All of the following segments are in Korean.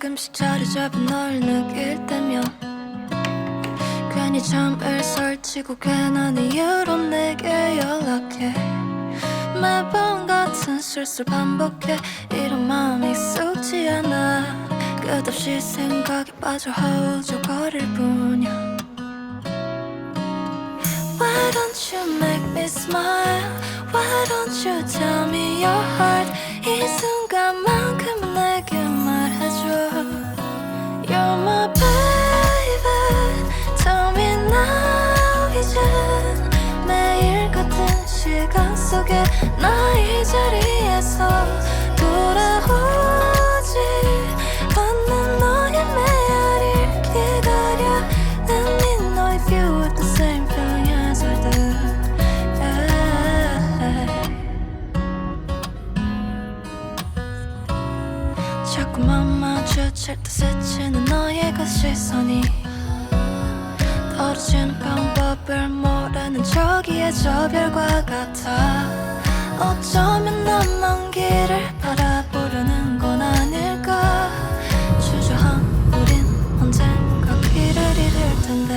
조금씩 자리 잡은 널 느낄 때면 괜히 잠을 설치고 괜한 이유로 내게 연락해. 매번 같은 실수를 반복해. 이런 마음이 익숙지 않아. 끝없이 생각에 빠져 허우적거릴 뿐이야. Why don't you make me smile? Why don't you tell me your heart? 이 순간만큼은 내게 말해줘. You're my baby. Tell me now 이제 매일 같은 시간 속에 나 이 자리에서 돌아오지 않는 너의 메아리를 기다려. Let me know if you have the same feeling as I do. 자꾸만 마주칠 때 스치는 너의 그 시선이 떨어지는 방법을 모르는 저기의 저 별과 같아. 어쩌면 난 먼 길을 바라보려는 건 아닐까. 주저한 우린 언젠가 길을 잃을 텐데.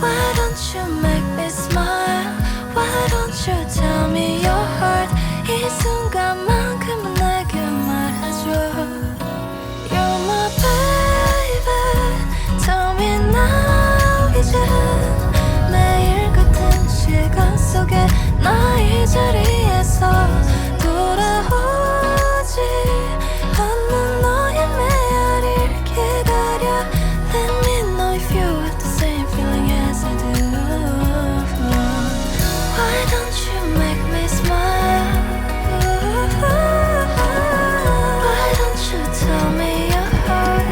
Why don't you make me smile? Why don't you tell me your heart? 이 순간만큼은 내게 말해줘. You're my baby. Tell me now 이제 매일 같은 시간 속에 나 이 자리에서 돌아오지 않는 너의 메아리를 기다려. Let me know if you have the same feeling as I do. Why don't you make me smile? Why don't you tell me your heart?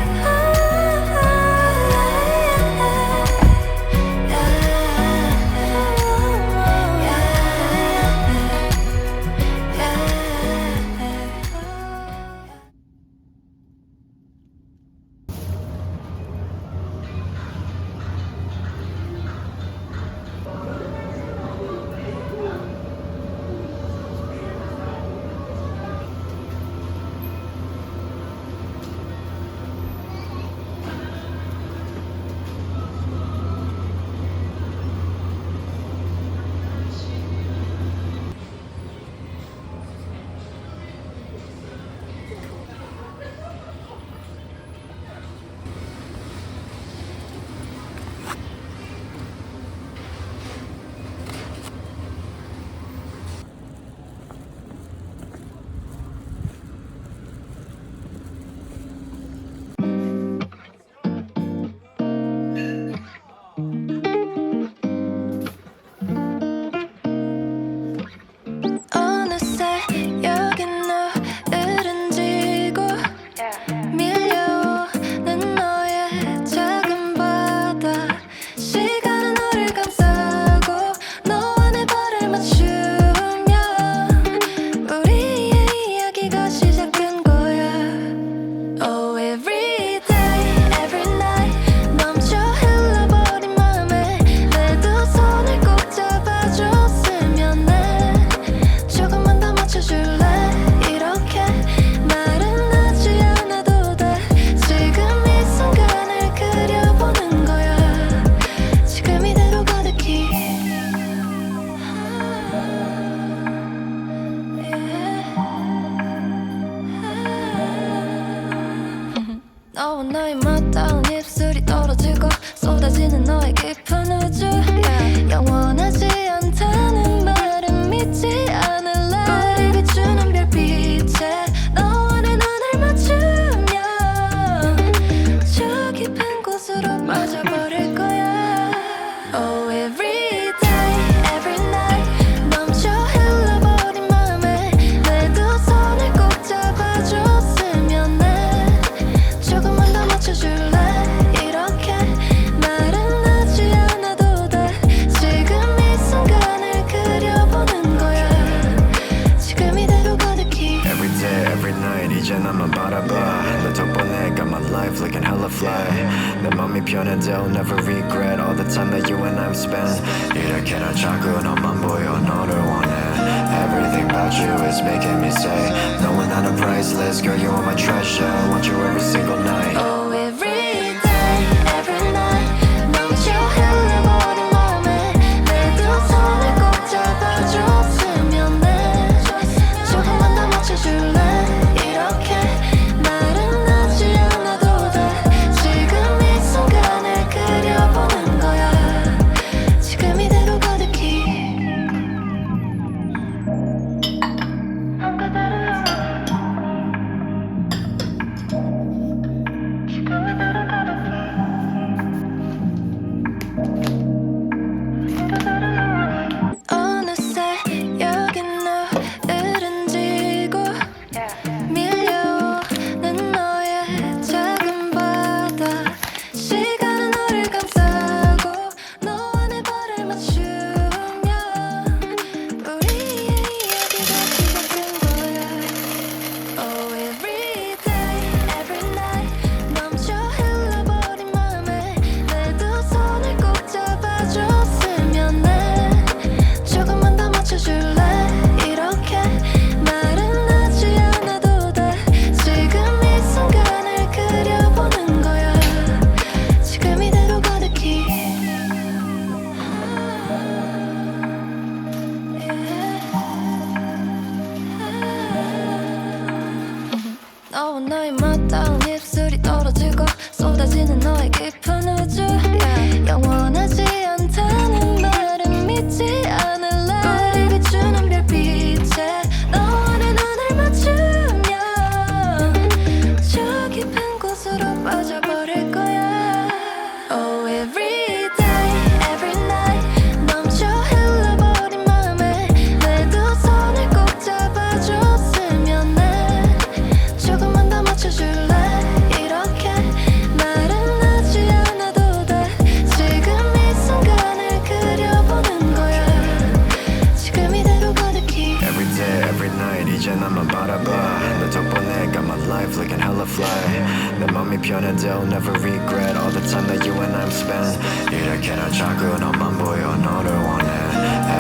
너와 너의 맞닿은 입술이 떨어지고 쏟아지는 너의 깊은 우주. 영원하지 않다는 말은 믿지 않을래. 우리 비추는 별빛에 너와 내 눈을 맞추면 저 깊은 곳으로 빠져버릴 거야. Oh every day, every night 멈춰 흘러버린 맘에 내 두 손을 꼭 잡아줬으면 해. 조금만 더 맞춰줄래. 이렇게 말은 하지 않아도 돼. 지금 이 순간을 그려보는 거야. 지금 이대로 가득히 Every day, every night 이제 나만 바라봐. 너 덕분에 got my life looking hella fly. 내 맘이 변해도 never regret all the time that you and I've spent. 이렇게 날 자꾸 너만 보여 너를 원해. Everything about you is making me say, knowing that I'm priceless, girl, you are my treasure. I want you every single night. Oh, every day, every night 넘쳐 흘러버린 맘에 내 두 손을 꼭 잡아줬으면 해. 조금만 더 맞춰줄래? 이렇게 말은 하지 않아도 돼. 지금 이 순간을 그려보는 거야. 지금 이대로 가득히 한 그대로야. 지금 이대로 가득히 한 그대로야. 어느새 여긴 노을은 지고 밀려오는 너의 작은 바다. 시간은 너를 감싸고 너와 내 발을 맞추면 우리의 이야기가 시작된 거야. Oh, every day, every night 넘쳐 흘러버린 맘에 내 두 손을 꼭 잡아줬으면 해. 조금만 더 맞춰줄래? 이렇게 말은 하지 않아도 돼. 지금 이 순간을 그려보는 거야. 지금 이대로 가득히 너와 너의 맞닿은 입술이 떨어지고 쏟아지는 너의 깊은 우주. 영원하지 않다는 말은 믿지 않을래. 우리 비추는 별빛에 너와 내 눈을 맞추면 저 깊은 곳으로 빠져버릴 거야. Oh, every day, every night 넘쳐 흘러버린 맘에 내 두 손을 꼭 잡아줬으면 해. 조금만 더 맞춰줄래? 이렇게 말은 하지 않아도 돼. 지금 이 순간을 그려보는 거야. 지금 이대로 가득히 Every day, every night 이제 나만 바라봐. 너 덕분에 got my life looking hella fly. 내 맘이 편해도 never regret all the time that you and I spent. 이렇게 난 자꾸 너만 보여 너를 원해.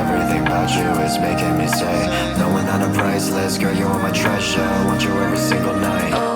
Everything about you is making me say, knowing that I'm priceless, girl, you are my treasure. I want you every single night.